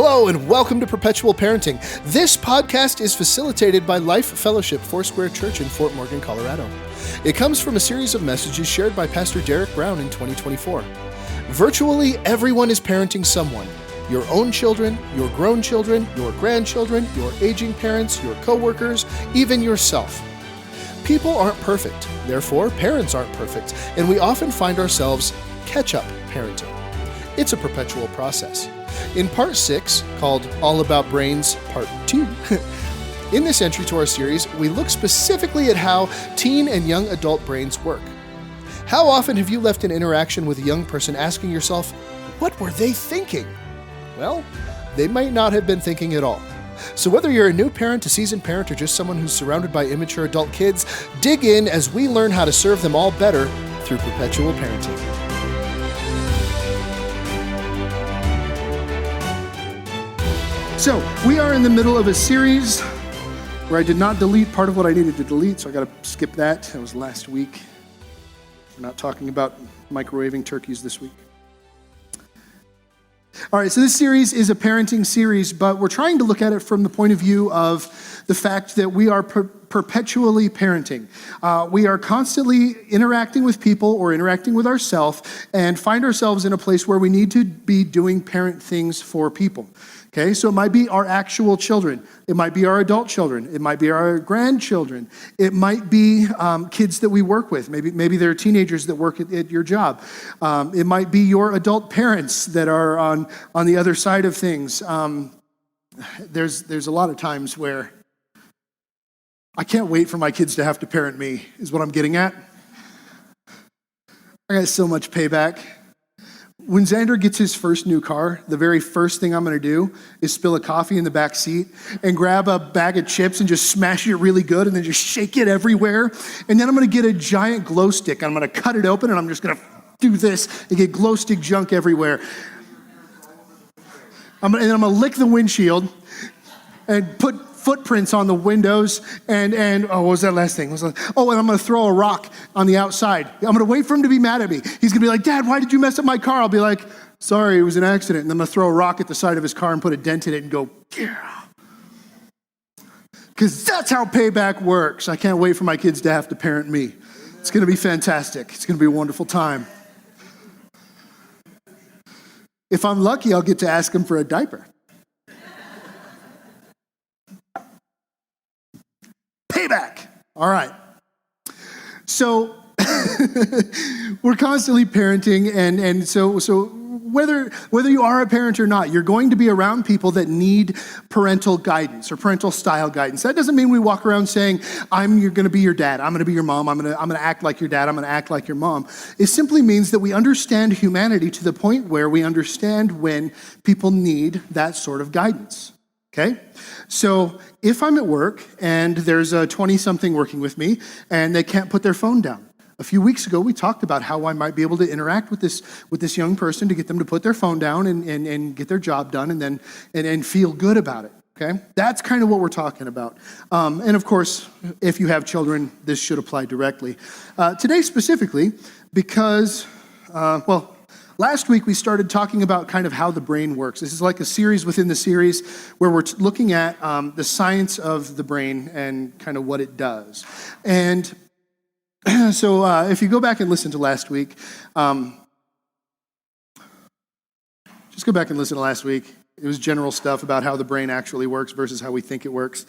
Hello and welcome to Perpetual Parenting. This podcast is facilitated by Life Fellowship Foursquare Church in Fort Morgan, Colorado. It comes from a series of messages shared by Pastor Derek Brown in 2024. Virtually everyone is parenting someone. Your own children, your grown children, your grandchildren, your aging parents, your coworkers, even yourself. People aren't perfect, therefore parents aren't perfect, and we often find ourselves catch-up parenting. It's a perpetual process. In part 6, called All About Brains, part 2, in this entry to our series, we look specifically at how teen and young adult brains work. How often have you left an interaction with a young person asking yourself, what were they thinking? Well, they might not have been thinking at all. So whether you're a new parent, a seasoned parent, or just someone who's surrounded by immature adult kids, dig in as we learn how to serve them all better through perpetual parenting. So, we are in the middle of a series where I did not delete part of what I needed to delete, so I got to skip that. That was last week. We're not talking about microwaving turkeys this week. All right, so this series is a parenting series, but we're trying to look at it from the point of view of the fact that we are perpetually parenting. We are constantly interacting with people or interacting with ourselves and find ourselves in a place where we need to be doing parent things for people. Okay, so it might be our actual children. It might be our adult children. It might be our grandchildren. It might be kids that we work with. Maybe they're teenagers that work at your job. It might be your adult parents that are on the other side of things. There's a lot of times where I can't wait for my kids to have to parent me, is what I'm getting at. I got so much payback. When Xander gets his first new car, the very first thing I'm going to do is spill a coffee in the back seat and grab a bag of chips and just smash it really good and then just shake it everywhere. And then I'm going to get a giant glow stick. I'm going to cut it open and I'm just going to do this and get glow stick junk everywhere. And then I'm going to lick the windshield and put footprints on the windows, and what was that last thing? And I'm going to throw a rock on the outside. I'm going to wait for him to be mad at me. He's going to be like, Dad, why did you mess up my car? I'll be like, sorry, it was an accident. And I'm going to throw a rock at the side of his car and put a dent in it and go, yeah. Because that's how payback works. I can't wait for my kids to have to parent me. It's going to be fantastic. It's going to be a wonderful time. If I'm lucky, I'll get to ask them for a diaper. Payback. All right. So we're constantly parenting, and so whether you are a parent or not, you're going to be around people that need parental guidance or parental style guidance. That doesn't mean we walk around saying, you're going to be your dad, I'm going to be your mom, I'm going to act like your dad, I'm going to act like your mom. It simply means that we understand humanity to the point where we understand when people need that sort of guidance. Okay? So if I'm at work and there's a 20-something working with me and they can't put their phone down. A few weeks ago, we talked about how I might be able to interact with this young person to get them to put their phone down and get their job done and feel good about it. Okay? That's kind of what we're talking about. And of course, if you have children, this should apply directly. Today specifically, because, last week we started talking about kind of how the brain works. This is like a series within the series where we're looking at the science of the brain and kind of what it does. And so if you go back and listen to last week, just go back and listen to last week. It was general stuff about how the brain actually works versus how we think it works.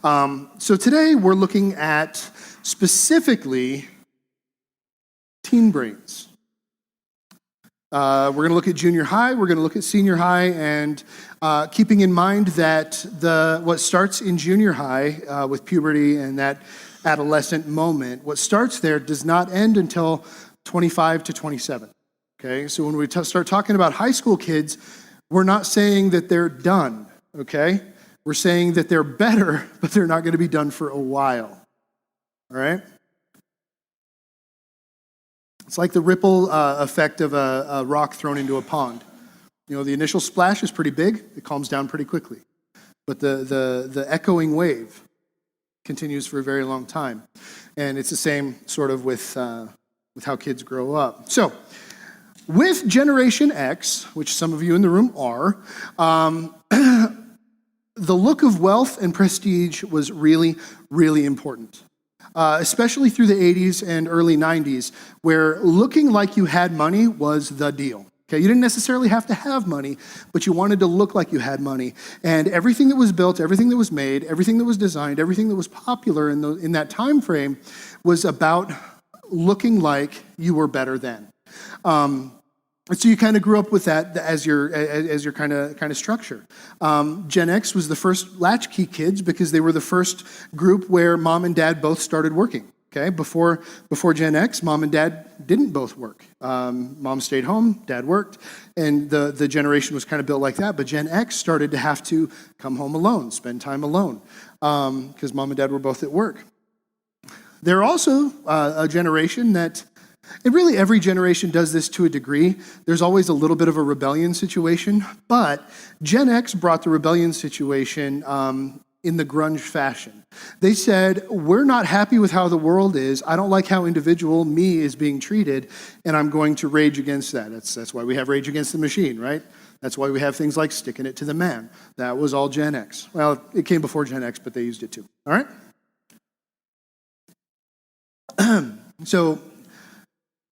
So today we're looking at specifically teen brains. We're going to look at junior high, we're going to look at senior high, and keeping in mind that what starts in junior high with puberty and that adolescent moment, what starts there does not end until 25 to 27. Okay, so when we start talking about high school kids, we're not saying that they're done, okay? We're saying that they're better, but they're not going to be done for a while, all right? It's like the ripple effect of a rock thrown into a pond. You know, the initial splash is pretty big. It calms down pretty quickly. But the echoing wave continues for a very long time. And it's the same sort of with how kids grow up. So With Generation X, which some of you in the room are, the look of wealth and prestige was really, really important, especially through the 80s and early 90s, where looking like you had money was the deal. Okay, you didn't necessarily have to have money, but you wanted to look like you had money. And everything that was built, everything that was made, everything that was designed, everything that was popular in that time frame was about looking like you were better than. So you kind of grew up with that as your kind of structure. Gen X was the first latchkey kids because they were the first group where mom and dad both started working. Okay, before Gen X, mom and dad didn't both work. Mom stayed home, dad worked, and the generation was kind of built like that. But Gen X started to have to come home alone, spend time alone, because mom and dad were both at work. They're also a generation that, and really every generation does this to a degree. There's always a little bit of a rebellion situation, but Gen X brought the rebellion situation in the grunge fashion. They said, we're not happy with how the world is. I don't like how individual me is being treated, and I'm going to rage against that. That's why we have Rage Against the Machine, right? That's why we have things like Sticking It to the Man. That was all Gen X. Well, it came before Gen X, but they used it too. All right? So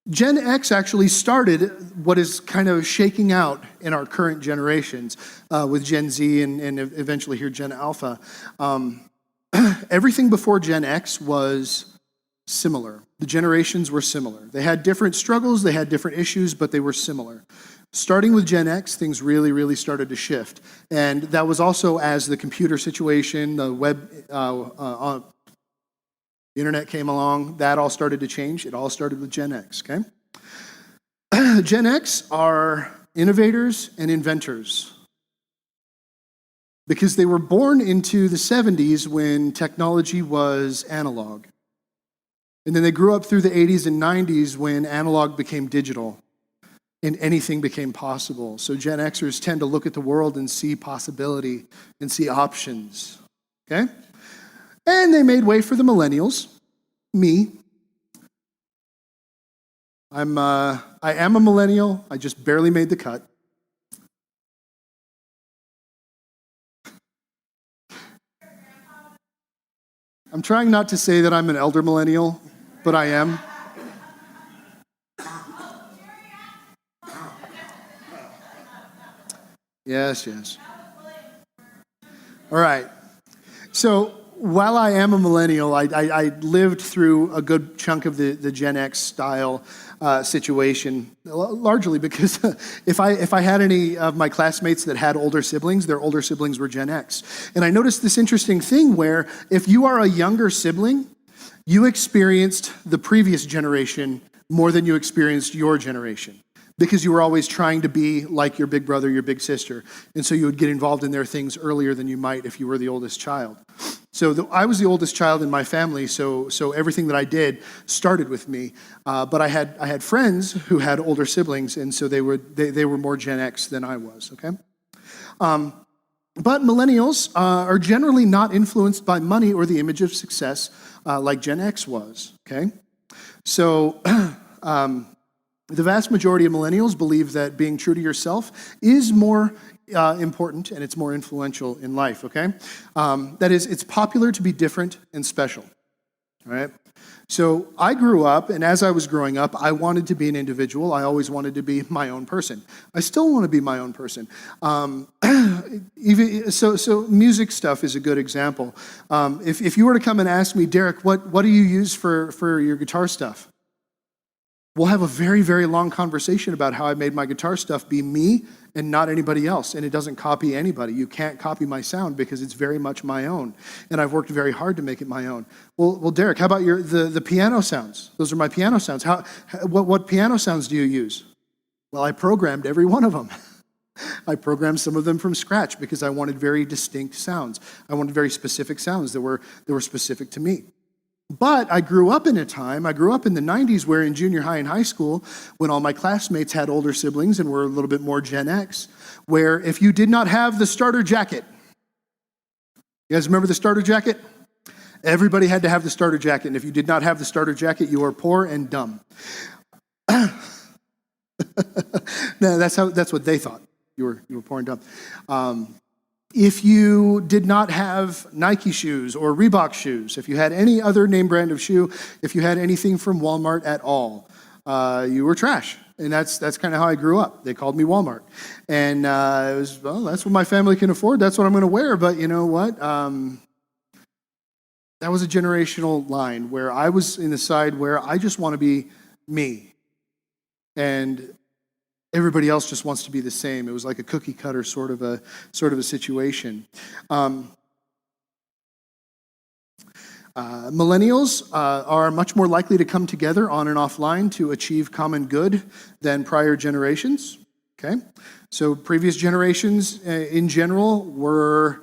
Gen X actually started what is kind of shaking out in our current generations with Gen Z and eventually here Gen Alpha. Everything before Gen X was similar. The generations were similar. They had different struggles, they had different issues, but they were similar. Starting with Gen X, things really, really started to shift. And that was also as the computer situation, the web, the internet came along, that all started to change. It all started with Gen X, okay? Gen X are innovators and inventors because they were born into the 70s when technology was analog. And then they grew up through the 80s and 90s when analog became digital and anything became possible. So Gen Xers tend to look at the world and see possibility and see options, okay? And they made way for the millennials, me. I am a millennial. I just barely made the cut. I'm trying not to say that I'm an elder millennial, but I am. Yes. All right. So while I am a millennial, I lived through a good chunk of the Gen X style situation, largely because if I had any of my classmates that had older siblings, their older siblings were Gen X. And I noticed this interesting thing where if you are a younger sibling, you experienced the previous generation more than you experienced your generation, because you were always trying to be like your big brother, your big sister. And so you would get involved in their things earlier than you might if you were the oldest child. So I was the oldest child in my family, so everything that I did started with me. But I had friends who had older siblings, and so they were more Gen X than I was, okay? But millennials are generally not influenced by money or the image of success like Gen X was, okay? So the vast majority of millennials believe that being true to yourself is more important and it's more influential in life, okay? That is, it's popular to be different and special, all right? So I grew up, and as I was growing up, I wanted to be an individual. I always wanted to be my own person. I still want to be my own person. So music stuff is a good example. If you were to come and ask me, Derek, what do you use for your guitar stuff? We'll have a very, very long conversation about how I made my guitar stuff be me and not anybody else, and it doesn't copy anybody. You can't copy my sound because it's very much my own, and I've worked very hard to make it my own. Well, Derek, how about the piano sounds? Those are my piano sounds. What piano sounds do you use? Well, I programmed every one of them. I programmed some of them from scratch because I wanted very distinct sounds. I wanted very specific sounds that were specific to me. But I grew up in the 90s where in junior high and high school, when all my classmates had older siblings and were a little bit more Gen X, where if you did not have the starter jacket, you guys remember the starter jacket? Everybody had to have the starter jacket, and if you did not have the starter jacket, you were poor and dumb. No, that's what they thought you were pouring down. If you did not have Nike shoes or Reebok shoes, if you had any other name brand of shoe, if you had anything from Walmart at all, you were trash. And that's kind of how I grew up. They called me Walmart. And it was, well, that's what my family can afford. That's what I'm going to wear. But you know what? That was a generational line where I was in the side where I just want to be me. And everybody else just wants to be the same. It was like a cookie cutter sort of a situation. Millennials are much more likely to come together on and offline to achieve common good than prior generations. Okay, so previous generations in general were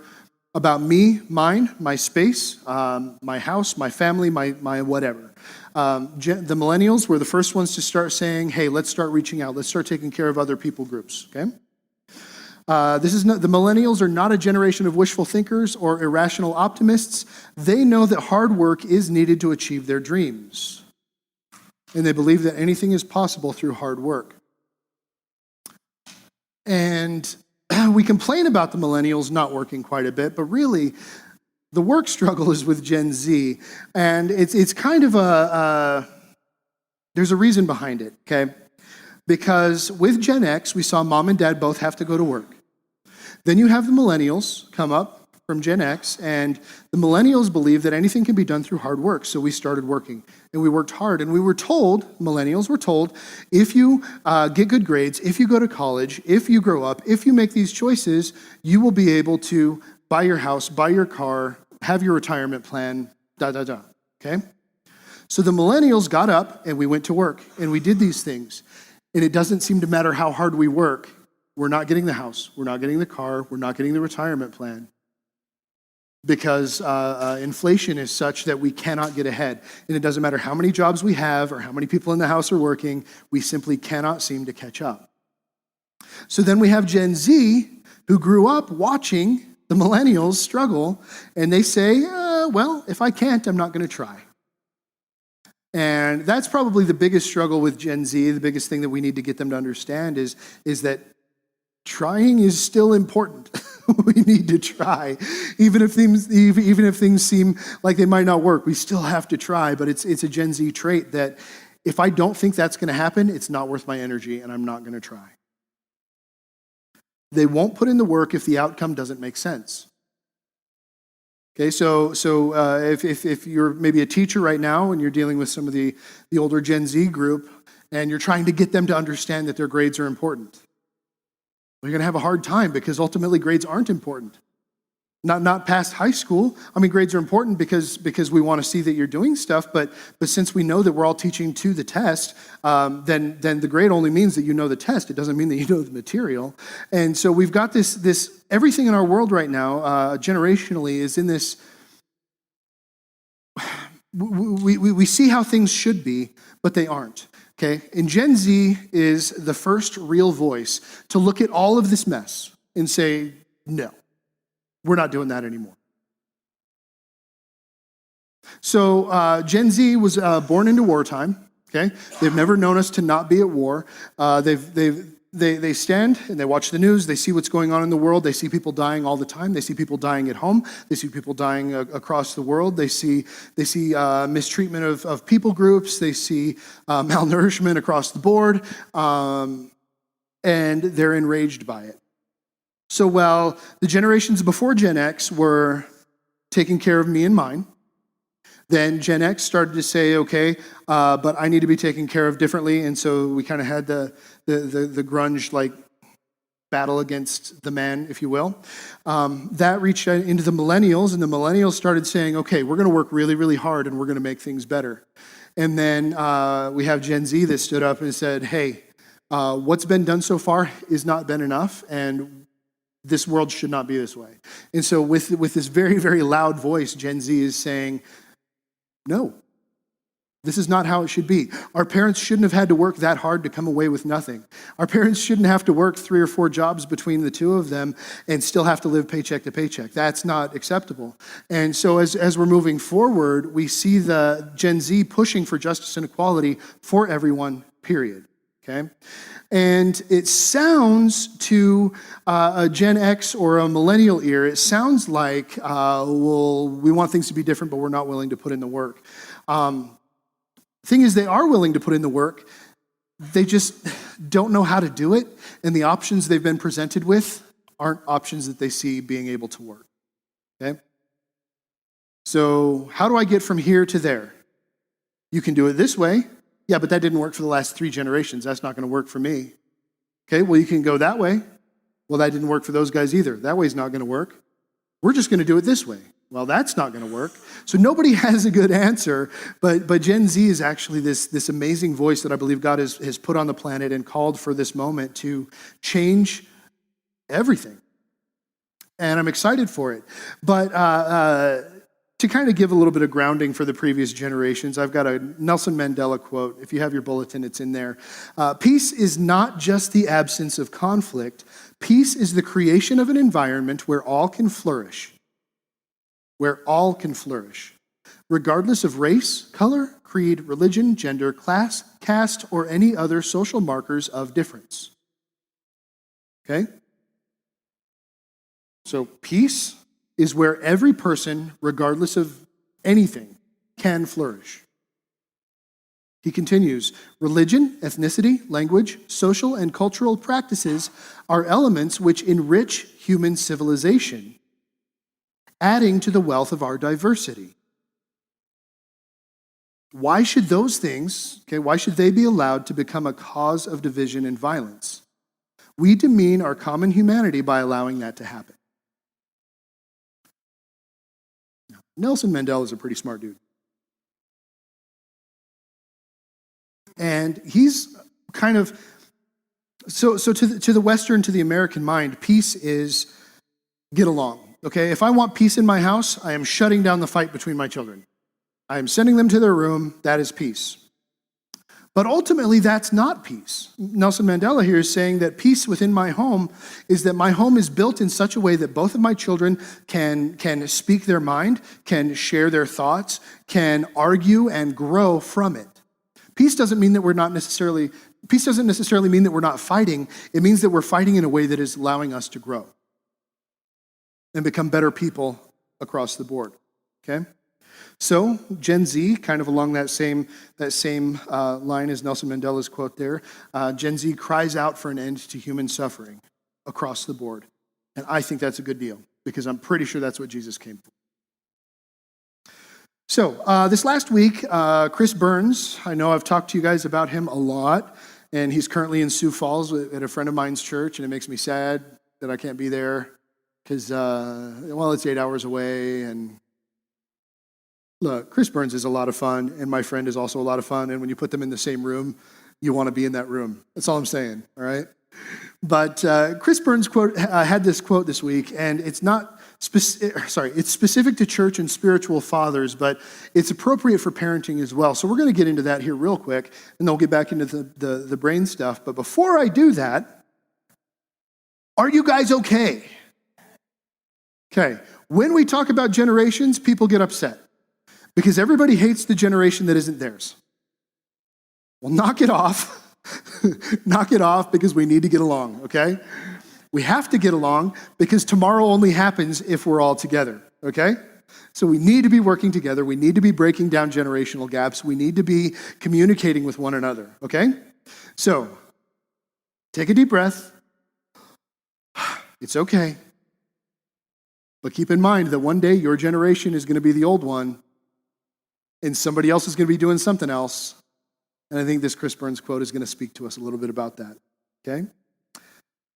about me, mine, my space, my house, my family, my whatever. The millennials were the first ones to start saying, hey, let's start reaching out. Let's start taking care of other people groups, okay? The millennials are not a generation of wishful thinkers or irrational optimists. They know that hard work is needed to achieve their dreams. And they believe that anything is possible through hard work. And we complain about the millennials not working quite a bit, but really, the work struggle is with Gen Z, and it's kind of there's a reason behind it, okay? Because with Gen X, we saw mom and dad both have to go to work. Then you have the millennials come up from Gen X, and the millennials believe that anything can be done through hard work, so we started working, and we worked hard, and we were told, millennials were told, if you get good grades, if you go to college, if you grow up, if you make these choices, you will be able to buy your house, buy your car, have your retirement plan, okay? So the millennials got up and we went to work and we did these things. And it doesn't seem to matter how hard we work. We're not getting the house, we're not getting the car, we're not getting the retirement plan. Because inflation is such that we cannot get ahead. And it doesn't matter how many jobs we have or how many people in the house are working, we simply cannot seem to catch up. So then we have Gen Z who grew up watching the millennials struggle, and they say, well, if I can't, I'm not going to try. And that's probably the biggest struggle with Gen Z. The biggest thing that we need to get them to understand is that trying is still important. We need to try. Even if things seem like they might not work, we still have to try. But it's a Gen Z trait that if I don't think that's going to happen, it's not worth my energy, and I'm not going to try. They won't put in the work if the outcome doesn't make sense. Okay, so if you're maybe a teacher right now and you're dealing with some of the older Gen Z group and you're trying to get them to understand that their grades are important, well, you're going to have a hard time because ultimately grades aren't important. Not past high school. I mean, grades are important because we want to see that you're doing stuff, but since we know that we're all teaching to the test, then the grade only means that you know the test. It doesn't mean that you know the material. And so we've got this everything in our world right now, generationally, is in this. We see how things should be, but they aren't. Okay, and Gen Z is the first real voice to look at all of this mess and say, no. We're not doing that anymore. So Gen Z was born into wartime. Okay, they've never known us to not be at war. They stand and they watch the news. They see what's going on in the world. They see people dying all the time. They see people dying at home. They see people dying across the world. They see mistreatment of people groups. They see malnourishment across the board, and they're enraged by it. So while the generations before Gen X were taking care of me and mine, then Gen X started to say, okay, but I need to be taken care of differently. And so we kind of had the grunge like battle against the man, if you will. That reached into the millennials, and the millennials started saying, okay, we're going to work really, really hard and we're going to make things better. And then we have Gen Z that stood up and said, hey, what's been done so far has not been enough, and this world should not be this way. And so with this very, very loud voice, Gen Z is saying, no, this is not how it should be. Our parents shouldn't have had to work that hard to come away with nothing. Our parents shouldn't have to work 3 or 4 jobs between the two of them and still have to live paycheck to paycheck. That's not acceptable. And so as we're moving forward, we see the Gen Z pushing for justice and equality for everyone, period. okay? And it sounds to a Gen X or a millennial ear, it sounds like, well, we want things to be different, but we're not willing to put in the work. Thing is, they are willing to put in the work. They just don't know how to do it, and the options they've been presented with aren't options that they see being able to work, okay? So how do I get from here to there? You can do it this way. Yeah, but that didn't work for the last 3 generations. That's not going to work for me. Okay, well, you can go that way. Well, that didn't work for those guys either. That way's not going to work. We're just going to do it this way. Well, that's not going to work. So nobody has a good answer, but Gen Z is actually this amazing voice that I believe God has put on the planet and called for this moment to change everything. And I'm excited for it. But to kind of give a little bit of grounding for the previous generations, I've got a Nelson Mandela quote. If you have your bulletin, it's in there. Peace is not just the absence of conflict. Peace is the creation of an environment where all can flourish. Where all can flourish, regardless of race, color, creed, religion, gender, class, caste, or any other social markers of difference. Okay? So peace is where every person, regardless of anything, can flourish. He continues, religion, ethnicity, language, social and cultural practices are elements which enrich human civilization, adding to the wealth of our diversity. Why should those things, why should they be allowed to become a cause of division and violence? We demean our common humanity by allowing that to happen. Now, Nelson Mandela is a pretty smart dude. And he's kind of, so to the Western, to the American mind, peace is get along. Okay, if I want peace in my house, I am shutting down the fight between my children. I am sending them to their room. That is peace. But ultimately, that's not peace. Nelson Mandela here is saying that peace within my home is that my home is built in such a way that both of my children can speak their mind, can share their thoughts, can argue and grow from it. Peace doesn't mean that peace doesn't necessarily mean that we're not fighting. It means that we're fighting in a way that is allowing us to grow and become better people across the board, okay? So Gen Z, kind of along that same line as Nelson Mandela's quote there, Gen Z cries out for an end to human suffering across the board. And I think that's a good deal because I'm pretty sure that's what Jesus came for. So this last week, Chris Burns, I know I've talked to you guys about him a lot, and he's currently in Sioux Falls at a friend of mine's church, and it makes me sad that I can't be there. Because, it's 8 hours away, and look, Chris Burns is a lot of fun, and my friend is also a lot of fun, and when you put them in the same room, you want to be in that room. That's all I'm saying, all right? But Chris Burns had this quote this week, and it's it's specific to church and spiritual fathers, but it's appropriate for parenting as well. So we're going to get into that here real quick, and then we'll get back into the brain stuff. But before I do that, are you guys okay? Okay, when we talk about generations, people get upset because everybody hates the generation that isn't theirs. Well, knock it off. Knock it off because we need to get along, okay? We have to get along because tomorrow only happens if we're all together, okay? So we need to be working together. We need to be breaking down generational gaps. We need to be communicating with one another, okay? So take a deep breath. It's okay. But keep in mind that one day your generation is going to be the old one and somebody else is going to be doing something else. And I think this Chris Burns quote is going to speak to us a little bit about that, okay?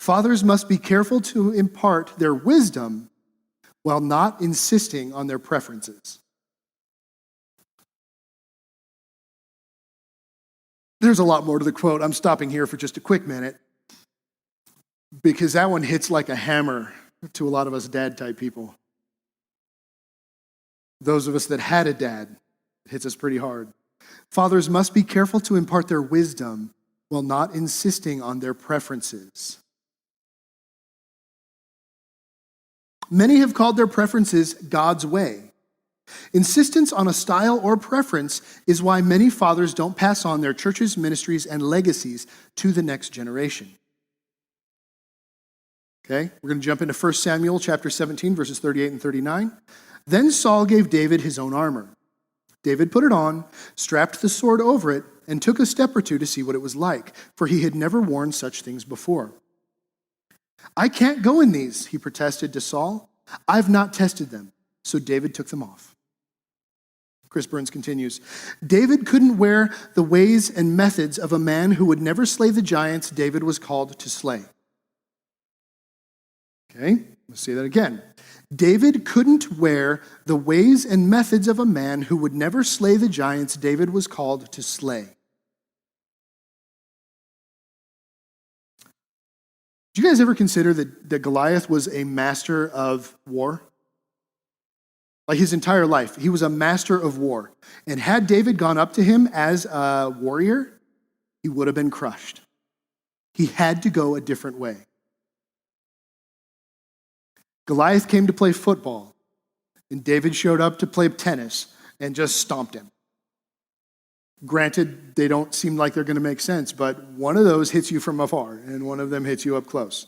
Fathers must be careful to impart their wisdom while not insisting on their preferences. There's a lot more to the quote. I'm stopping here for just a quick minute because that one hits like a hammer to a lot of us dad-type people. Those of us that had a dad, it hits us pretty hard. Fathers must be careful to impart their wisdom while not insisting on their preferences. Many have called their preferences God's way. Insistence on a style or preference is why many fathers don't pass on their churches, ministries, and legacies to the next generation. Okay, we're going to jump into 1 Samuel chapter 17, verses 38 and 39. Then Saul gave David his own armor. David put it on, strapped the sword over it, and took a step or two to see what it was like, for he had never worn such things before. I can't go in these, he protested to Saul. I've not tested them. So David took them off. Chris Burns continues, David couldn't wear the ways and methods of a man who would never slay the giants David was called to slay. Okay, let's say that again. David couldn't wear the ways and methods of a man who would never slay the giants David was called to slay. Did you guys ever consider that Goliath was a master of war? Like his entire life, he was a master of war. And had David gone up to him as a warrior, he would have been crushed. He had to go a different way. Goliath came to play football, and David showed up to play tennis and just stomped him. Granted, they don't seem like they're going to make sense, but one of those hits you from afar, and one of them hits you up close.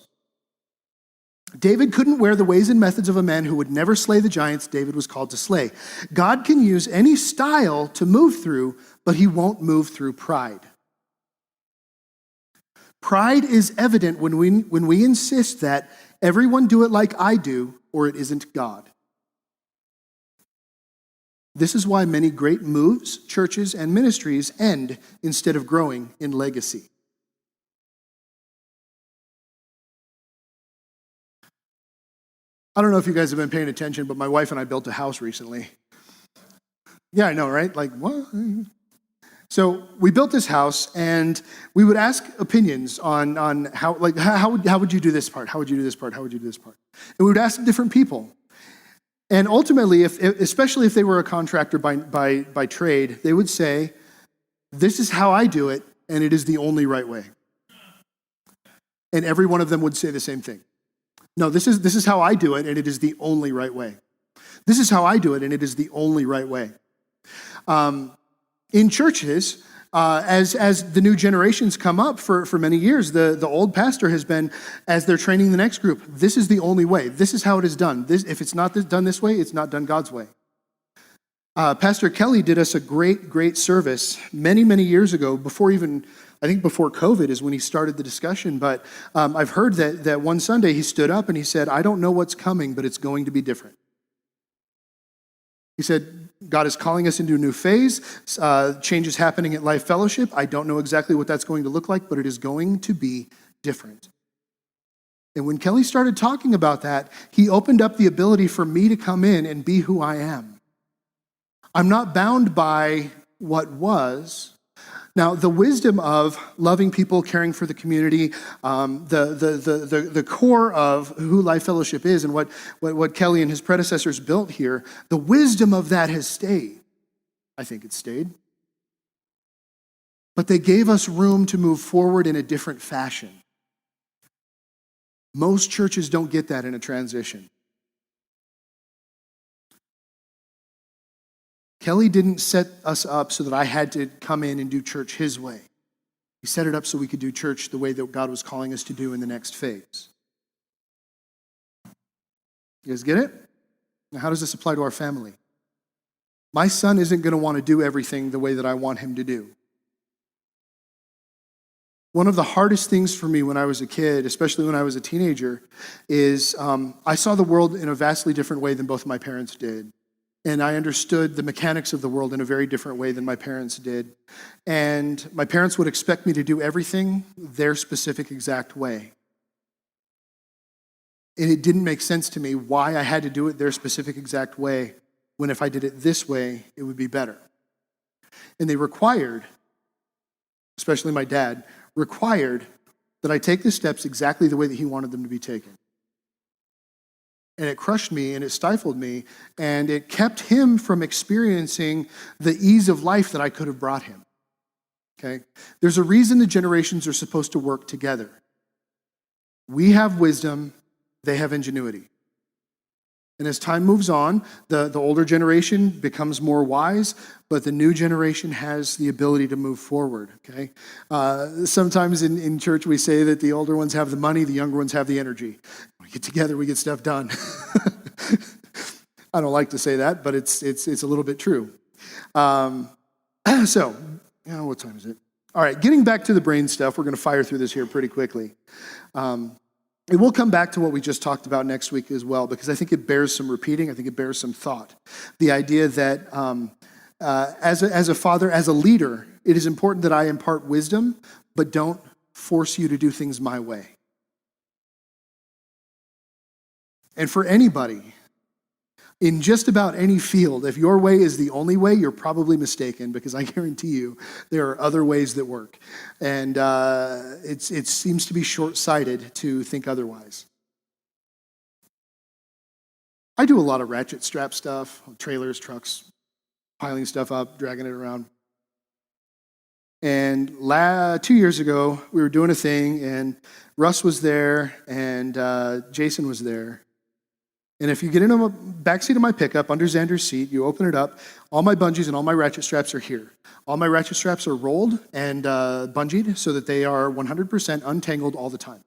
David couldn't wear the ways and methods of a man who would never slay the giants David was called to slay. God can use any style to move through, but he won't move through pride. Pride is evident when we insist that everyone do it like I do, or it isn't God. This is why many great moves, churches, and ministries end instead of growing in legacy. I don't know if you guys have been paying attention, but my wife and I built a house recently. Yeah, I know, right? Like, what? So we built this house, and we would ask opinions on how would you do this part? How would you do this part? How would you do this part? And we would ask different people. And ultimately, especially if they were a contractor by trade, they would say, this is how I do it, and it is the only right way. And every one of them would say the same thing. No, this is how I do it, and it is the only right way. This is how I do it, and it is the only right way. In churches, as the new generations come up for many years, the old pastor has been, as they're training the next group, this is the only way. This is how it is done. If it's not done this way, it's not done God's way. Pastor Kelly did us a great service many, many years ago, before COVID is when he started the discussion. But I've heard that one Sunday he stood up and he said, I don't know what's coming, but it's going to be different. He said, God is calling us into a new phase. Change is happening at Life Fellowship. I don't know exactly what that's going to look like, but it is going to be different. And when Kelly started talking about that, he opened up the ability for me to come in and be who I am. I'm not bound by what was. Now, the wisdom of loving people, caring for the community, the core of who Life Fellowship is and what Kelly and his predecessors built here, the wisdom of that has stayed. I think it stayed. But they gave us room to move forward in a different fashion. Most churches don't get that in a transition. Kelly didn't set us up so that I had to come in and do church his way. He set it up so we could do church the way that God was calling us to do in the next phase. You guys get it? Now, how does this apply to our family? My son isn't going to want to do everything the way that I want him to do. One of the hardest things for me when I was a kid, especially when I was a teenager, is I saw the world in a vastly different way than both my parents did. And I understood the mechanics of the world in a very different way than my parents did. And my parents would expect me to do everything their specific exact way. And it didn't make sense to me why I had to do it their specific exact way, when if I did it this way, it would be better. And they required, especially my dad, required that I take the steps exactly the way that he wanted them to be taken. And it crushed me and it stifled me, and it kept him from experiencing the ease of life that I could have brought him. Okay? There's a reason the generations are supposed to work together. We have wisdom, they have ingenuity. And as time moves on, the older generation becomes more wise, but the new generation has the ability to move forward, okay? Sometimes in church we say that the older ones have the money, the younger ones have the energy. We get together, we get stuff done. I don't like to say that, but it's a little bit true. So, what time is it? All right, getting back to the brain stuff, we're going to fire through this here pretty quickly. And we'll come back to what we just talked about next week as well, because I think it bears some repeating. I think it bears some thought. The idea that as a father, as a leader, it is important that I impart wisdom, but don't force you to do things my way. And for anybody, in just about any field, if your way is the only way, you're probably mistaken, because I guarantee you there are other ways that work. And it seems to be short-sighted to think otherwise. I do a lot of ratchet strap stuff, trailers, trucks, piling stuff up, dragging it around. And 2 years ago, we were doing a thing, and Russ was there, and Jason was there. And if you get in the backseat of my pickup, under Xander's seat, you open it up, all my bungees and all my ratchet straps are here. All my ratchet straps are rolled and bungeed so that they are 100% untangled all the time.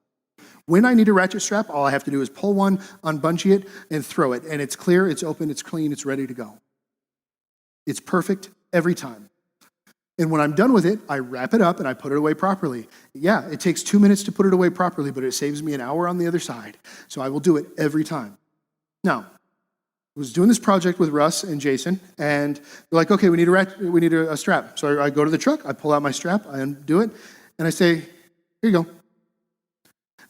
When I need a ratchet strap, all I have to do is pull one, unbungee it, and throw it. And it's clear, it's open, it's clean, it's ready to go. It's perfect every time. And when I'm done with it, I wrap it up and I put it away properly. Yeah, it takes 2 minutes to put it away properly, but it saves me an hour on the other side. So I will do it every time. Now, I was doing this project with Russ and Jason, and they're like, okay, we need a strap. So I go to the truck, I pull out my strap, I undo it, and I say, here you go.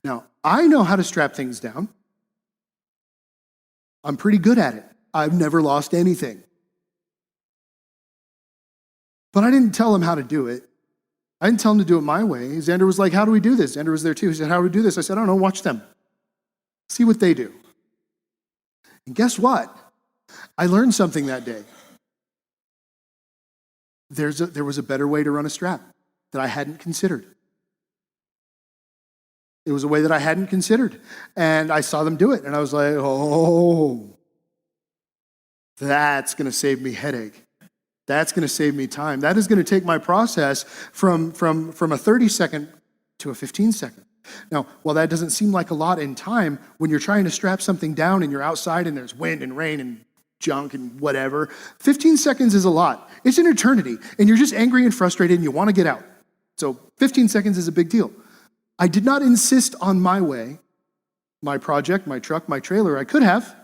Now, I know how to strap things down. I'm pretty good at it. I've never lost anything. But I didn't tell him how to do it. I didn't tell him to do it my way. Xander was like, how do we do this? Xander was there too. He said, how do we do this? I said, I don't know, watch them. See what they do. And guess what? I learned something that day. There was a better way to run a strap that I hadn't considered. It was a way that I hadn't considered. And I saw them do it, and I was like, oh, that's going to save me headache. That's going to save me time. That is going to take my process from a 30-second to a 15-second. Now, while that doesn't seem like a lot in time, when you're trying to strap something down and you're outside and there's wind and rain and junk and whatever, 15 seconds is a lot. It's an eternity, and you're just angry and frustrated and you want to get out. So 15 seconds is a big deal. I did not insist on my way, my project, my truck, my trailer. I could have.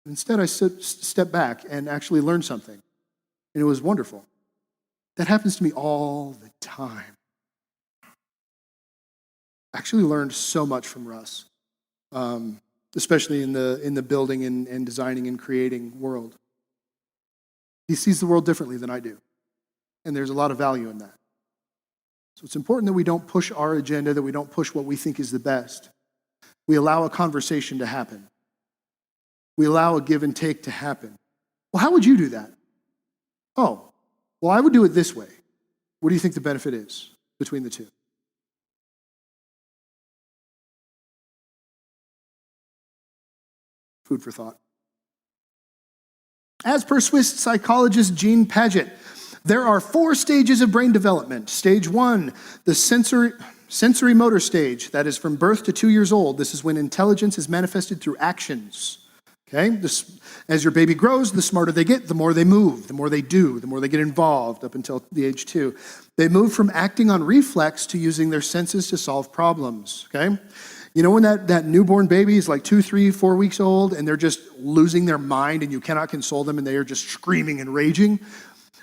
Instead, I stepped back and actually learned something, and it was wonderful. That happens to me all the time. I actually learned so much from Russ, especially in the building and designing and creating world. He sees the world differently than I do, and there's a lot of value in that. So it's important that we don't push our agenda, that we don't push what we think is the best. We allow a conversation to happen. We allow a give and take to happen. Well, how would you do that? Oh, well, I would do it this way. What do you think the benefit is between the two? Food for thought. As per Swiss psychologist Jean Paget, there are 4 stages of brain development. Stage 1, the sensory motor stage, that is from birth to 2 years old. This is when intelligence is manifested through actions. Okay? As your baby grows, the smarter they get, the more they move, the more they do, the more they get involved up until the age 2. They move from acting on reflex to using their senses to solve problems. Okay? You know when that newborn baby is like 2, 3, 4 weeks old and they're just losing their mind and you cannot console them and they are just screaming and raging?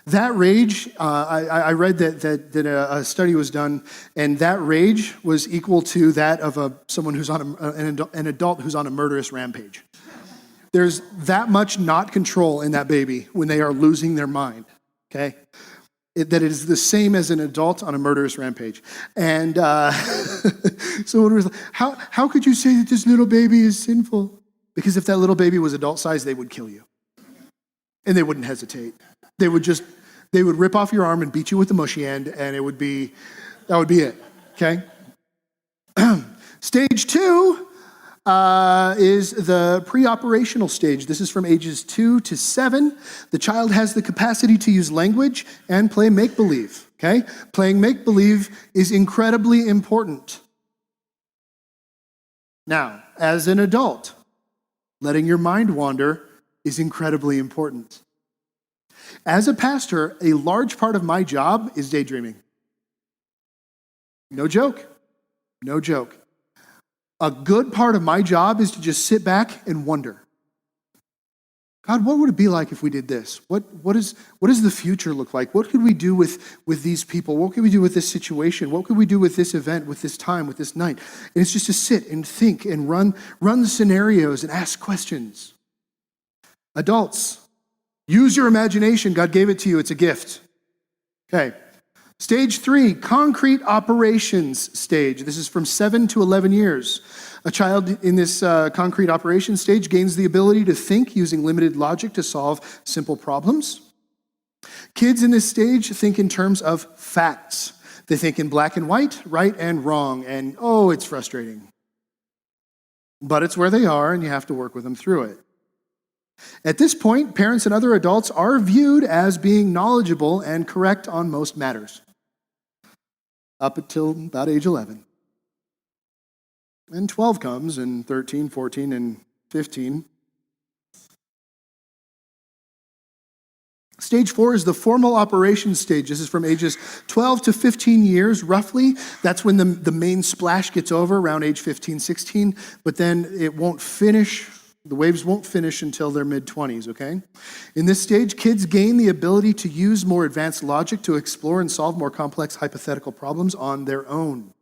That rage, I read that a study was done, and that rage was equal to that of someone who's on an adult who's on a murderous rampage. There's that much not control in that baby when they are losing their mind, okay? That it is the same as an adult on a murderous rampage. And so it was like, how could you say that this little baby is sinful? Because if that little baby was adult size, they would kill you. And they wouldn't hesitate. They would rip off your arm and beat you with the mushy end, and that would be it, okay? Stage 2, is the pre-operational stage. This is from ages 2 to 7. The child has the capacity to use language and play make-believe, okay? Playing make-believe is incredibly important. Now, as an adult, letting your mind wander is incredibly important. As a pastor, a large part of my job is daydreaming. No joke. No joke. A good part of my job is to just sit back and wonder. God, what would it be like if we did this? What does the future look like? What could we do with these people? What could we do with this situation? What could we do with this event, with this time, with this night? And it's just to sit and think and run the scenarios and ask questions. Adults, use your imagination. God gave it to you. It's a gift. Okay. Stage 3, concrete operations stage. This is from 7 to 11 years. A child in this concrete operations stage gains the ability to think using limited logic to solve simple problems. Kids in this stage think in terms of facts. They think in black and white, right and wrong, and oh, it's frustrating. But it's where they are, and you have to work with them through it. At this point, parents and other adults are viewed as being knowledgeable and correct on most matters, up until about age 11. And 12 comes, and 13, 14, and 15. Stage 4 is the formal operations stage. This is from ages 12 to 15 years, roughly. That's when the main splash gets over, around age 15, 16. But then it won't finish. The waves won't finish until their mid-20s, okay? In this stage, kids gain the ability to use more advanced logic to explore and solve more complex hypothetical problems on their own.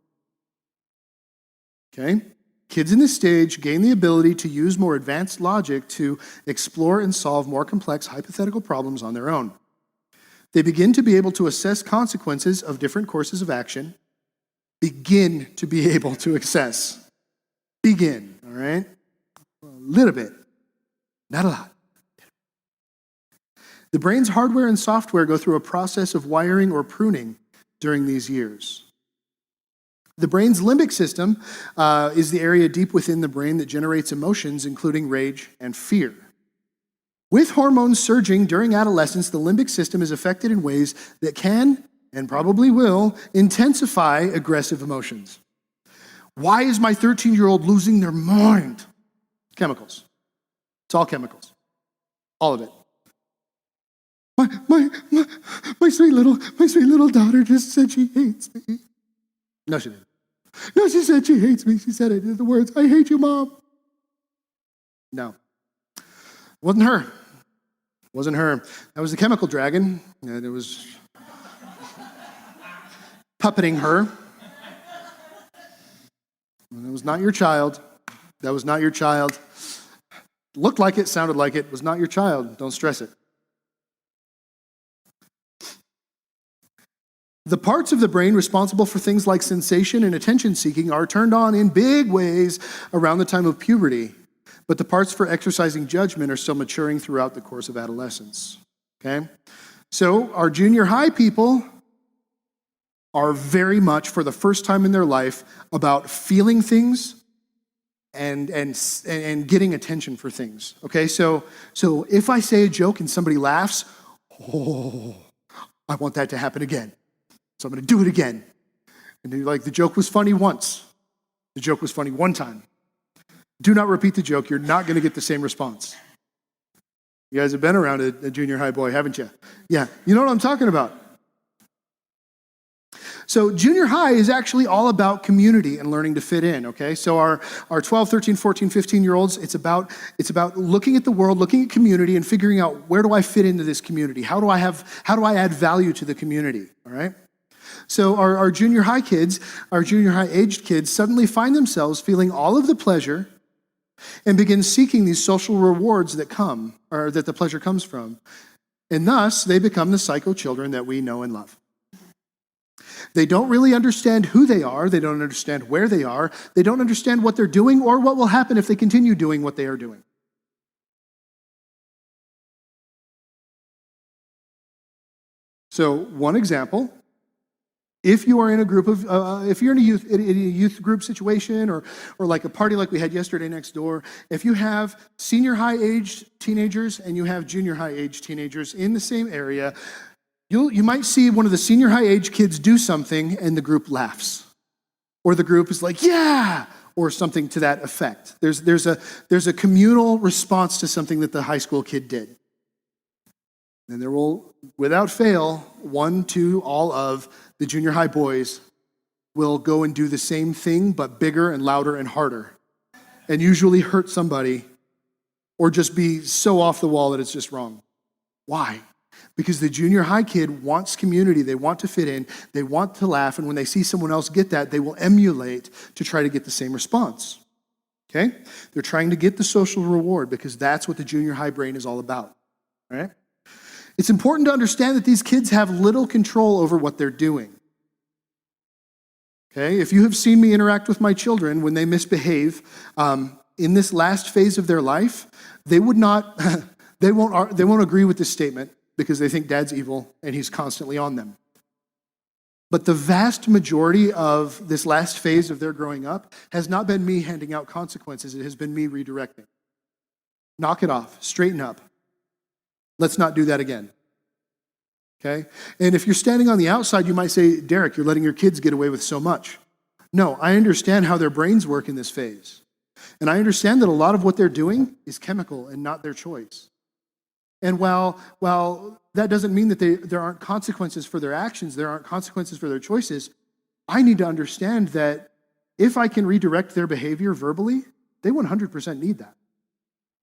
Okay? Kids in this stage gain the ability to use more advanced logic to explore and solve more complex hypothetical problems on their own. They begin to be able to assess consequences of different courses of action. Begin to be able to assess. Begin, all right? A little bit, not a lot. The brain's hardware and software go through a process of wiring or pruning during these years. The brain's limbic system is the area deep within the brain that generates emotions, including rage and fear. With hormones surging during adolescence, the limbic system is affected in ways that can, and probably will, intensify aggressive emotions. Why is my 13-year-old losing their mind? Chemicals. It's all chemicals. All of it. My sweet little daughter just said she hates me. No, she didn't. No, she said she hates me. She said it in the words, I hate you, Mom. No. It wasn't her. It wasn't her. That was the chemical dragon. And it was puppeting her. That was not your child. That was not your child. Looked like it, sounded like it, was not your child. Don't stress it. The parts of the brain responsible for things like sensation and attention seeking are turned on in big ways around the time of puberty, but the parts for exercising judgment are still maturing throughout the course of adolescence. Okay? So our junior high people are very much, for the first time in their life, about feeling things and getting attention for things. Okay, so if I say a joke and somebody laughs, oh, I want that to happen again. So I'm going to do it again. And you're like, the joke was funny once. The joke was funny one time. Do not repeat the joke. You're not going to get the same response. You guys have been around a junior high boy, haven't you? Yeah, you know what I'm talking about. So junior high is actually all about community and learning to fit in, okay? So our 12, 13, 14, 15-year-olds, it's about looking at the world, looking at community and figuring out, where do I fit into this community? How do I add value to the community, all right? So our junior high kids, our junior high aged kids suddenly find themselves feeling all of the pleasure and begin seeking these social rewards that come, or that the pleasure comes from. And thus, they become the psycho children that we know and love. They don't really understand who they are. They don't understand where they are. They don't understand what they're doing or what will happen if they continue doing what they are doing. So one example If you are in a group of, if you're in a youth group situation or like a party like we had yesterday next door, if you have senior high aged teenagers and you have junior high aged teenagers in the same area, you might see one of the senior high age kids do something and the group laughs. Or the group is like, yeah, or something to that effect. There's a communal response to something that the high school kid did. And there will, without fail, one, two, all of the junior high boys will go and do the same thing, but bigger and louder and harder, and usually hurt somebody or just be so off the wall that it's just wrong. Why? Because the junior high kid wants community. They want to fit in. They want to laugh. And when they see someone else get that, they will emulate to try to get the same response. Okay? They're trying to get the social reward because that's what the junior high brain is all about. All right? It's important to understand that these kids have little control over what they're doing. Okay? If you have seen me interact with my children when they misbehave, in this last phase of their life, they won't agree with this statement because they think dad's evil and he's constantly on them. But the vast majority of this last phase of their growing up has not been me handing out consequences. It has been me redirecting. Knock it off. Straighten up. Let's not do that again. Okay? And if you're standing on the outside, you might say, Derek, you're letting your kids get away with so much. No, I understand how their brains work in this phase. And I understand that a lot of what they're doing is chemical and not their choice. And while that doesn't mean that there aren't consequences for their actions, there aren't consequences for their choices, I need to understand that if I can redirect their behavior verbally, they 100% need that.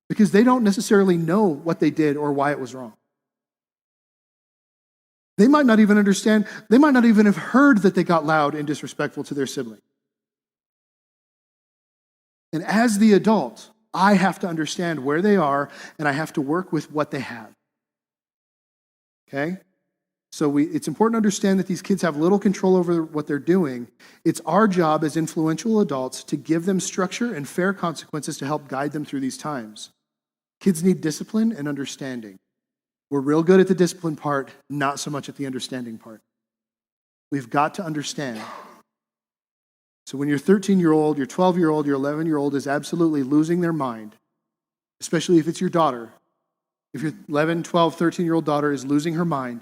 Because they don't necessarily know what they did or why it was wrong. They might not even understand, they might not even have heard that they got loud and disrespectful to their sibling. And as the adult, I have to understand where they are and I have to work with what they have. Okay? So it's important to understand that these kids have little control over what they're doing. It's our job as influential adults to give them structure and fair consequences to help guide them through these times. Kids need discipline and understanding. We're real good at the discipline part, not so much at the understanding part. We've got to understand. So when your 13-year-old, your 12-year-old, your 11-year-old is absolutely losing their mind, especially if it's your daughter, if your 11, 12, 13-year-old daughter is losing her mind,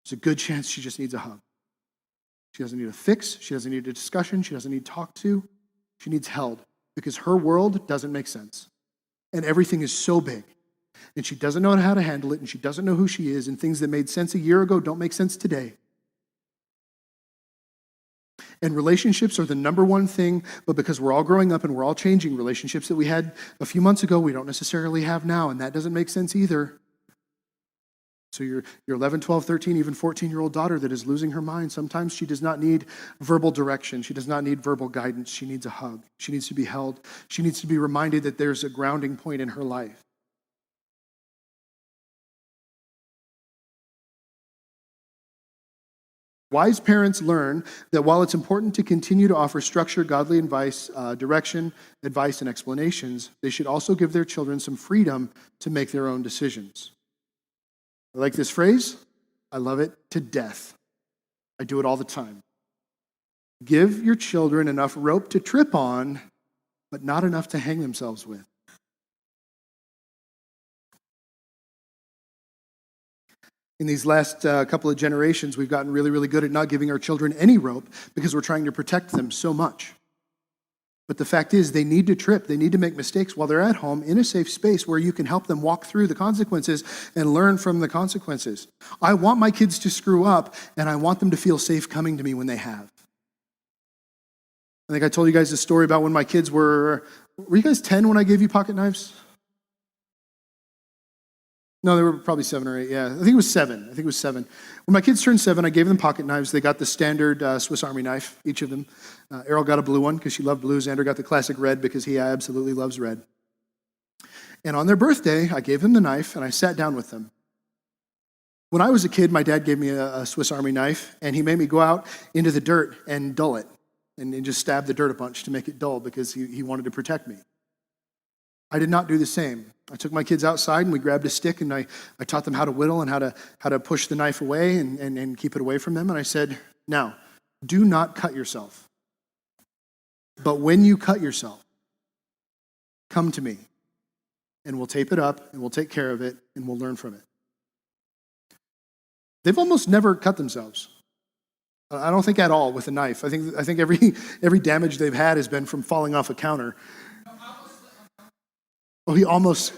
there's a good chance she just needs a hug. She doesn't need a fix. She doesn't need a discussion. She doesn't need talked to. She needs held because her world doesn't make sense. And everything is so big. And she doesn't know how to handle it, and she doesn't know who she is, and things that made sense a year ago don't make sense today. And relationships are the number one thing, but because we're all growing up and we're all changing, relationships that we had a few months ago, we don't necessarily have now, and that doesn't make sense either. So your 11, 12, 13, even 14-year-old daughter that is losing her mind, sometimes she does not need verbal direction. She does not need verbal guidance. She needs a hug. She needs to be held. She needs to be reminded that there's a grounding point in her life. Wise parents learn that while it's important to continue to offer structure, godly advice, direction, advice, and explanations, they should also give their children some freedom to make their own decisions. I like this phrase. I love it to death. I do it all the time. Give your children enough rope to trip on, but not enough to hang themselves with. In these last couple of generations, we've gotten really, really good at not giving our children any rope because we're trying to protect them so much. But the fact is, they need to trip. They need to make mistakes while they're at home in a safe space where you can help them walk through the consequences and learn from the consequences. I want my kids to screw up, and I want them to feel safe coming to me when they have. I think I told you guys the story about when my kids were you guys 10 when I gave you pocket knives? No, they were probably 7 or 8, yeah. I think it was 7. When my kids turned 7, I gave them pocket knives. They got the standard Swiss Army knife, each of them. Errol got a blue one because she loved blue. Xander got the classic red because he absolutely loves red. And on their birthday, I gave them the knife, and I sat down with them. When I was a kid, my dad gave me a Swiss Army knife, and he made me go out into the dirt and dull it, and just stab the dirt a bunch to make it dull because he wanted to protect me. I did not do the same. I took my kids outside and we grabbed a stick and I taught them how to whittle and how to push the knife away and keep it away from them. And I said, now, do not cut yourself. But when you cut yourself, come to me and we'll tape it up and we'll take care of it and we'll learn from it. They've almost never cut themselves. I don't think at all with a knife. I think every damage they've had has been from falling off a counter. Oh, he almost.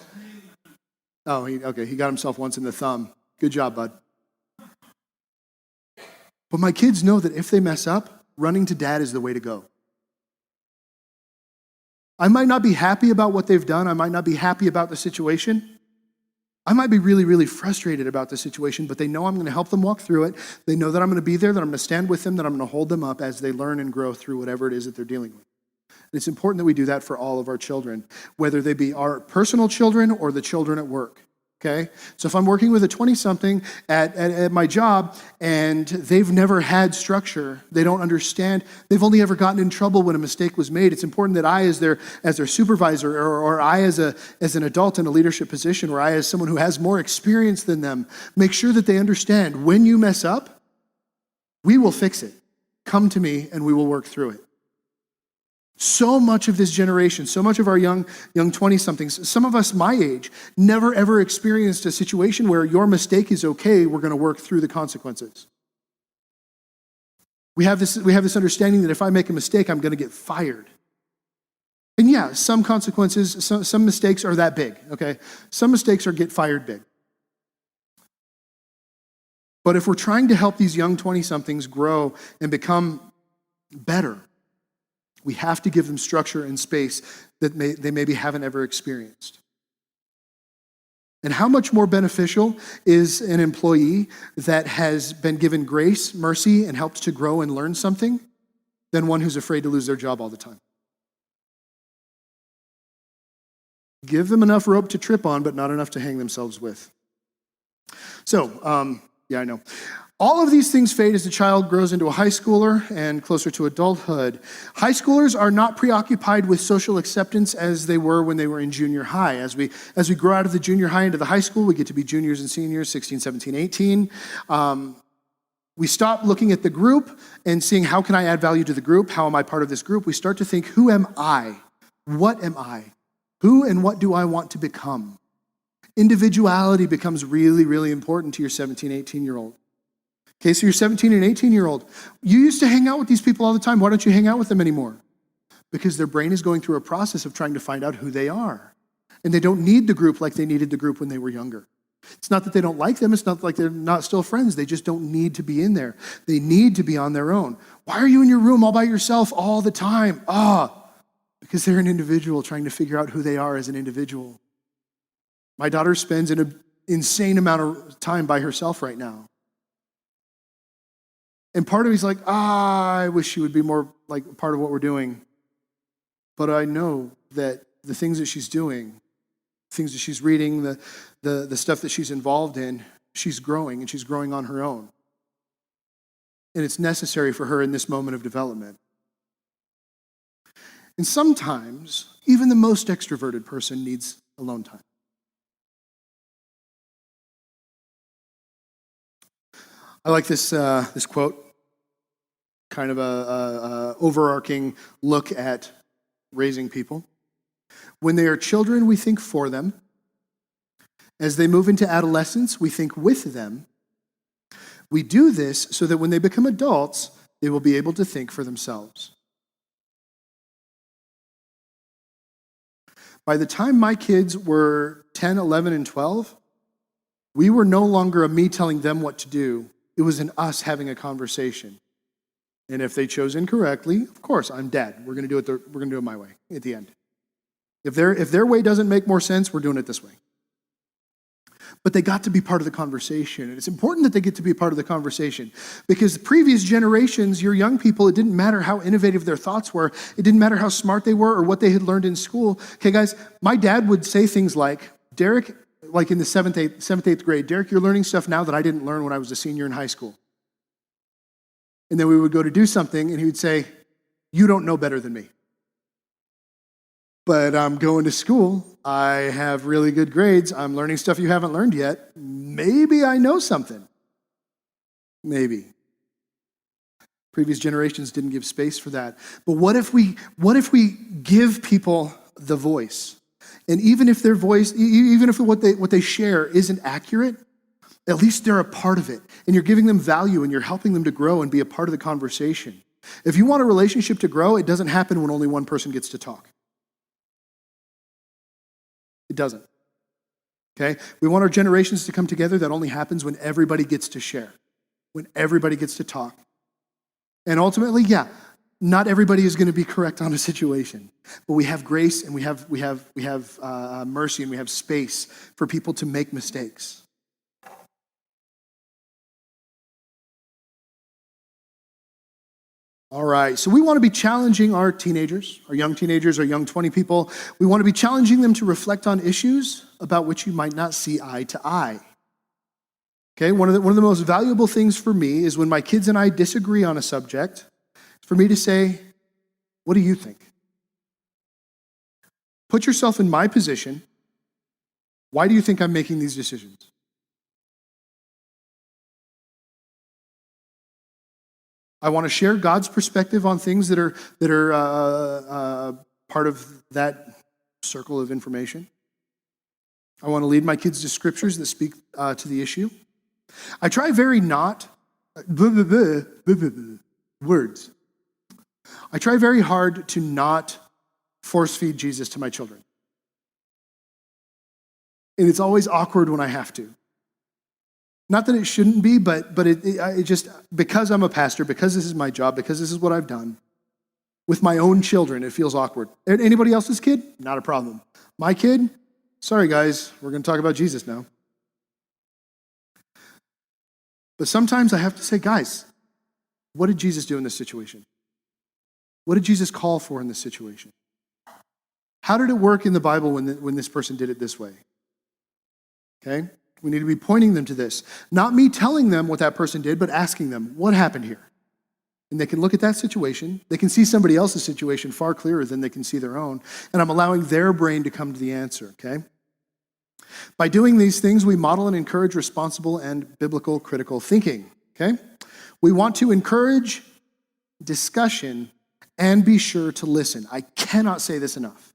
Oh, he got himself once in the thumb. Good job, bud. But my kids know that if they mess up, running to dad is the way to go. I might not be happy about what they've done. I might not be happy about the situation. I might be really, really frustrated about the situation, but they know I'm going to help them walk through it. They know that I'm going to be there, that I'm going to stand with them, that I'm going to hold them up as they learn and grow through whatever it is that they're dealing with. And it's important that we do that for all of our children, whether they be our personal children or the children at work. Okay? So if I'm working with a 20-something at my job and they've never had structure, they don't understand, they've only ever gotten in trouble when a mistake was made, it's important that I as their supervisor or I as an adult in a leadership position or I as someone who has more experience than them, make sure that they understand when you mess up, we will fix it. Come to me and we will work through it. So much of this generation, so much of our young 20-somethings, some of us my age, never ever experienced a situation where your mistake is okay, we're going to work through the consequences. We have this understanding that if I make a mistake, I'm going to get fired. And yeah, some consequences, some mistakes are that big, okay? Some mistakes are get fired big. But if we're trying to help these young 20-somethings grow and become better, we have to give them structure and space that they maybe haven't ever experienced. And how much more beneficial is an employee that has been given grace, mercy, and helped to grow and learn something than one who's afraid to lose their job all the time? Give them enough rope to trip on, but not enough to hang themselves with. So, yeah, I know. All of these things fade as the child grows into a high schooler and closer to adulthood. High schoolers are not preoccupied with social acceptance as they were when they were in junior high. As we grow out of the junior high into the high school, we get to be juniors and seniors, 16, 17, 18. We stop looking at the group and seeing how can I add value to the group? How am I part of this group? We start to think, who am I? What am I? Who and what do I want to become? Individuality becomes really, really important to your 17, 18-year-old. Okay, so you're 17 and 18-year-old. You used to hang out with these people all the time. Why don't you hang out with them anymore? Because their brain is going through a process of trying to find out who they are. And they don't need the group like they needed the group when they were younger. It's not that they don't like them. It's not like they're not still friends. They just don't need to be in there. They need to be on their own. Why are you in your room all by yourself all the time? Because they're an individual trying to figure out who they are as an individual. My daughter spends an insane amount of time by herself right now. And part of me's like, I wish she would be more like part of what we're doing. But I know that the things that she's doing, things that she's reading, the stuff that she's involved in, she's growing, and she's growing on her own. And it's necessary for her in this moment of development. And sometimes, even the most extroverted person needs alone time. I like this quote, kind of a overarching look at raising people. When they are children, we think for them. As they move into adolescence, we think with them. We do this so that when they become adults, they will be able to think for themselves. By the time my kids were 10, 11, and 12, we were no longer a me telling them what to do. It was an us having a conversation. And if they chose incorrectly, of course, I'm dad. We're going to do it my way at the end. If their way doesn't make more sense, we're doing it this way. But they got to be part of the conversation. And it's important that they get to be a part of the conversation because the previous generations, your young people, it didn't matter how innovative their thoughts were. It didn't matter how smart they were or what they had learned in school. Okay, guys, my dad would say things like, Derek, like in the 7th, 8th grade, Derek, you're learning stuff now that I didn't learn when I was a senior in high school. And then we would go to do something and he would say, you don't know better than me. But I'm going to school I have really good grades. I'm learning stuff you haven't learned yet. Maybe I know something. Maybe. Previous generations didn't give space for that. But what if we give people the voice? And even if their voice, even if what they share isn't accurate, at least they're a part of it. And you're giving them value and you're helping them to grow and be a part of the conversation. If you want a relationship to grow, it doesn't happen when only one person gets to talk. It doesn't. Okay? We want our generations to come together. That only happens when everybody gets to share, when everybody gets to talk. And ultimately, yeah, not everybody is going to be correct on a situation, but we have grace and we have mercy and we have space for people to make mistakes. All right, so we want to be challenging our teenagers, our young teenagers, our young 20 people. We want to be challenging them to reflect on issues about which you might not see eye to eye. Okay, one of the most valuable things for me is when my kids and I disagree on a subject, for me to say, what do you think? Put yourself in my position. Why do you think I'm making these decisions? I want to share God's perspective on things that are part of that circle of information. I want to lead my kids to scriptures that speak to the issue. I try very not, words. I try very hard to not force feed Jesus to my children. And it's always awkward when I have to. Not that it shouldn't be, but it just, because I'm a pastor, because this is my job, because this is what I've done, with my own children, it feels awkward. Anybody else's kid? Not a problem. My kid? Sorry guys, we're going to talk about Jesus now. But sometimes I have to say, guys, what did Jesus do in this situation? What did Jesus call for in this situation? How did it work in the Bible when this person did it this way? Okay? We need to be pointing them to this. Not me telling them what that person did, but asking them, what happened here? And they can look at that situation. They can see somebody else's situation far clearer than they can see their own. And I'm allowing their brain to come to the answer, okay? By doing these things, we model and encourage responsible and biblical critical thinking, okay? We want to encourage discussion and be sure to listen. I cannot say this enough.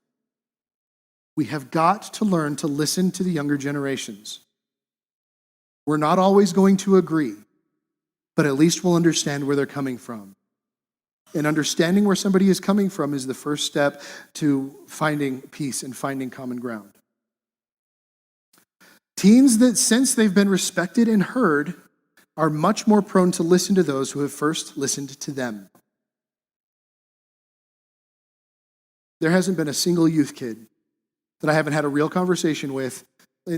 We have got to learn to listen to the younger generations. We're not always going to agree, but at least we'll understand where they're coming from. And understanding where somebody is coming from is the first step to finding peace and finding common ground. Teens that sense they've been respected and heard are much more prone to listen to those who have first listened to them. There hasn't been a single youth kid that I haven't had a real conversation with.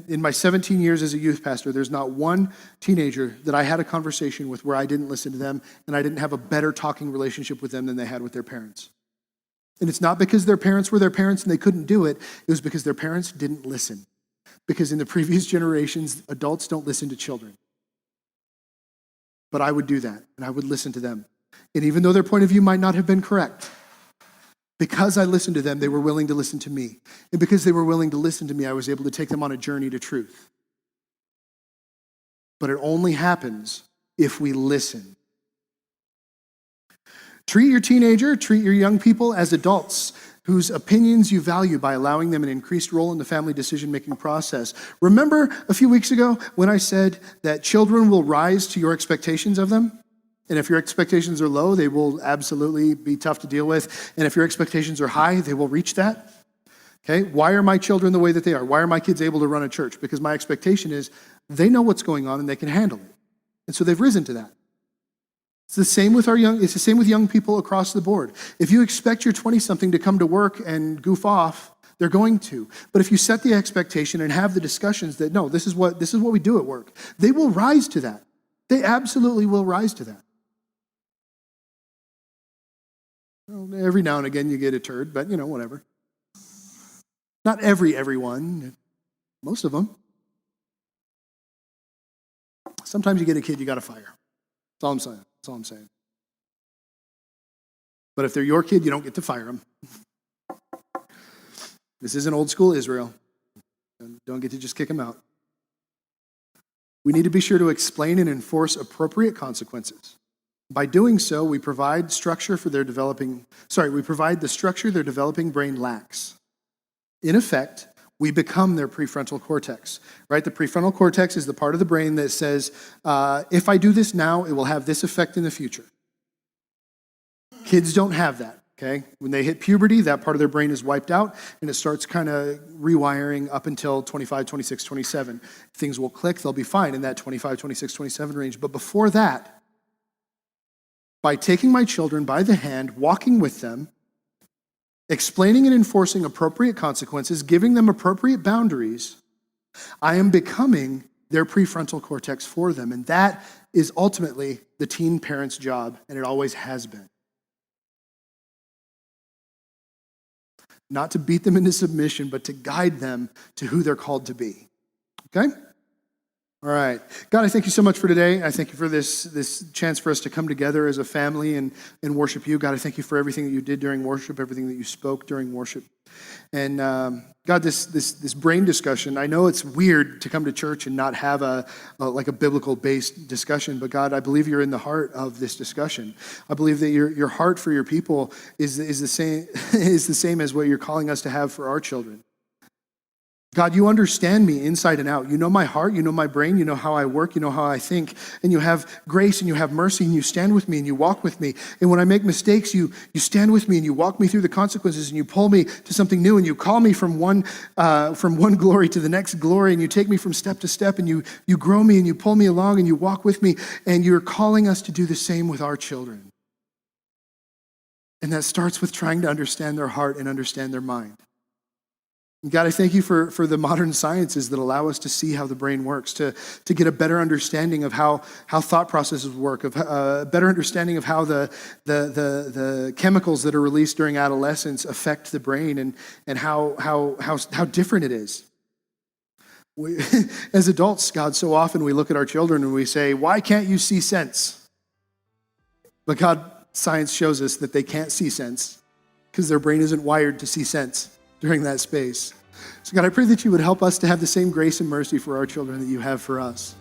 In my 17 years as a youth pastor, there's not one teenager that I had a conversation with where I didn't listen to them and I didn't have a better talking relationship with them than they had with their parents. And it's not because their parents were their parents and they couldn't do it. It was because their parents didn't listen. Because in the previous generations, adults don't listen to children. But I would do that, and I would listen to them. And even though their point of view might not have been correct, because I listened to them, they were willing to listen to me. And because they were willing to listen to me, I was able to take them on a journey to truth. But it only happens if we listen. Treat your young people as adults whose opinions you value by allowing them an increased role in the family decision-making process. Remember a few weeks ago when I said that children will rise to your expectations of them? And if your expectations are low, they will absolutely be tough to deal with. And if your expectations are high, they will reach that. Okay? Why are my children the way that they are? Why are my kids able to run a church? Because my expectation is they know what's going on and they can handle it. And so they've risen to that. It's the same with young people across the board. If you expect your 20-something to come to work and goof off, they're going to. But if you set the expectation and have the discussions that, no, this is what we do at work, they will rise to that. They absolutely will rise to that. Well, every now and again you get a turd, but whatever. Not everyone, most of them. Sometimes you get a kid you got to fire. That's all I'm saying. That's all I'm saying. But if they're your kid, you don't get to fire them. This isn't old school Israel. Don't get to just kick them out. We need to be sure to explain and enforce appropriate consequences. By doing so, we provide the structure their developing brain lacks. In effect, we become their prefrontal cortex, right? The prefrontal cortex is the part of the brain that says, if I do this now, it will have this effect in the future. Kids don't have that, okay? When they hit puberty, that part of their brain is wiped out, and it starts kind of rewiring up until 25, 26, 27. Things will click, they'll be fine in that 25, 26, 27 range. But before that, by taking my children by the hand, walking with them, explaining and enforcing appropriate consequences, giving them appropriate boundaries, I am becoming their prefrontal cortex for them. And that is ultimately the teen parent's job, and it always has been. Not to beat them into submission, but to guide them to who they're called to be. Okay? All right. God, I thank you so much for today. I thank you for this chance for us to come together as a family and worship you. God, I thank you for everything that you did during worship, everything that you spoke during worship. And God, this brain discussion, I know it's weird to come to church and not have a biblical-based discussion, but God, I believe you're in the heart of this discussion. I believe that your heart for your people is the same as what you're calling us to have for our children. God, you understand me inside and out. You know my heart, you know my brain, you know how I work, you know how I think, and you have grace and you have mercy and you stand with me and you walk with me. And when I make mistakes, you stand with me and you walk me through the consequences and you pull me to something new and you call me from one glory to the next glory and you take me from step to step and you grow me and you pull me along and you walk with me, and you're calling us to do the same with our children. And that starts with trying to understand their heart and understand their mind. God, I thank you for the modern sciences that allow us to see how the brain works, to get a better understanding of how thought processes work, of a better understanding of how the chemicals that are released during adolescence affect the brain and how different it is. As adults, God, so often we look at our children and we say, why can't you see sense? But God, science shows us that they can't see sense because their brain isn't wired to see sense during that space. So God, I pray that you would help us to have the same grace and mercy for our children that you have for us,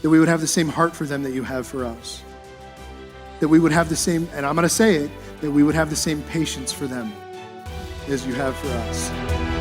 that we would have the same heart for them that you have for us, that we would have the same, and I'm going to say it, that we would have the same patience for them as you have for us.